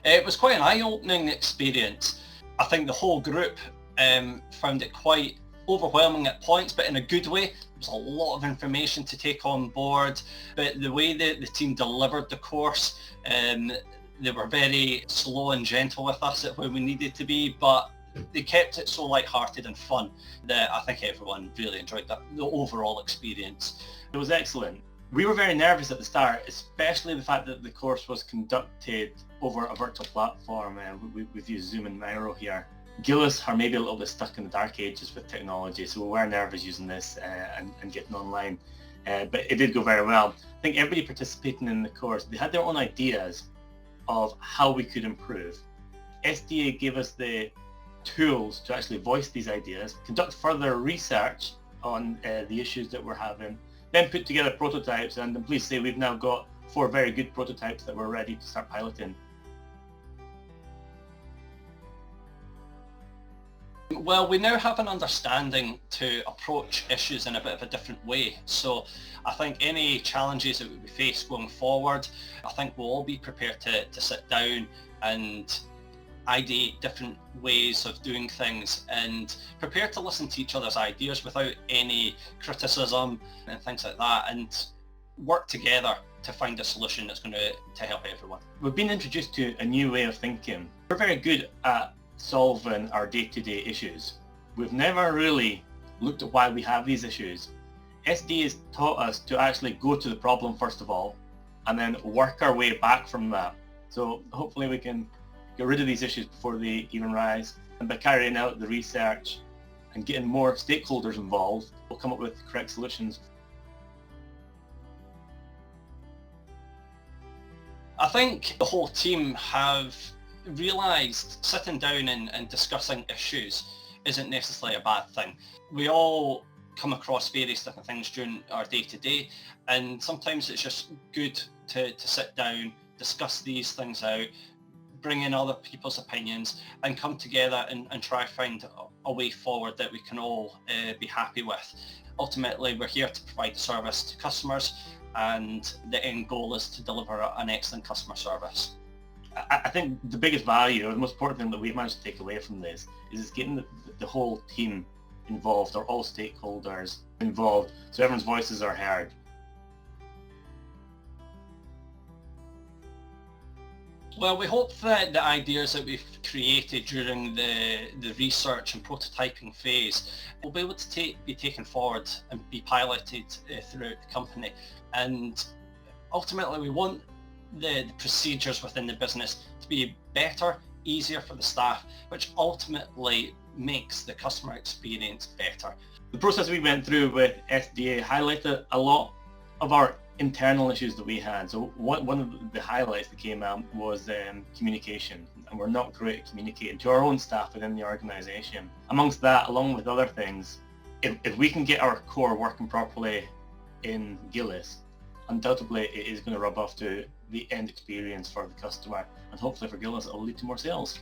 It was quite an eye-opening experience. I think the whole group found it quite overwhelming at points, but in a good way. There was a lot of information to take on board, but the way that the team delivered the course, they were very slow and gentle with us at where we needed to be, but they kept it so light-hearted and fun that I think everyone really enjoyed the overall experience. It was excellent. We were very nervous at the start, especially the fact that the course was conducted over a virtual platform. We've used Zoom and Miro here. Gillies are maybe a little bit stuck in the dark ages with technology, so we were nervous using this and getting online. But it did go very well. I think everybody participating in the course, they had their own ideas of how we could improve. SDA gave us the tools to actually voice these ideas, conduct further research on the issues that we're having, then put together prototypes, and I'm pleased to say we've now got 4 very good prototypes that we're ready to start piloting. Well, we now have an understanding to approach issues in a bit of a different way. So I think any challenges that we face going forward, I think we'll all be prepared to sit down and ideate different ways of doing things and prepare to listen to each other's ideas without any criticism and things like that, and work together to find a solution that's going to help everyone. We've been introduced to a new way of thinking. We're very good at solving our day-to-day issues. We've never really looked at why we have these issues. SD has taught us to actually go to the problem first of all and then work our way back from that. So hopefully we can get rid of these issues before they even rise, and by carrying out the research and getting more stakeholders involved, we'll come up with the correct solutions. I think the whole team have realised sitting down and discussing issues isn't necessarily a bad thing. We all come across various different things during our day-to-day, and sometimes it's just good to sit down, discuss these things out, bring in other people's opinions and come together and try to find a way forward that we can all be happy with. Ultimately, we're here to provide the service to customers, and the end goal is to deliver an excellent customer service. I think the biggest value, or the most important thing that we've managed to take away from this is getting the whole team involved, or all stakeholders involved, so everyone's voices are heard. Well, we hope that the ideas that we've created during the research and prototyping phase will be able to be taken forward and be piloted throughout the company. And ultimately, we want the procedures within the business to be better, easier for the staff, which ultimately makes the customer experience better. The process we went through with SDA highlighted a lot of our internal issues that we had. So one of the highlights that came out was communication, and we're not great at communicating to our own staff within the organisation. Amongst that, along with other things, if we can get our core working properly in Gillies, undoubtedly it is going to rub off to the end experience for the customer, and hopefully for Gillies it will lead to more sales.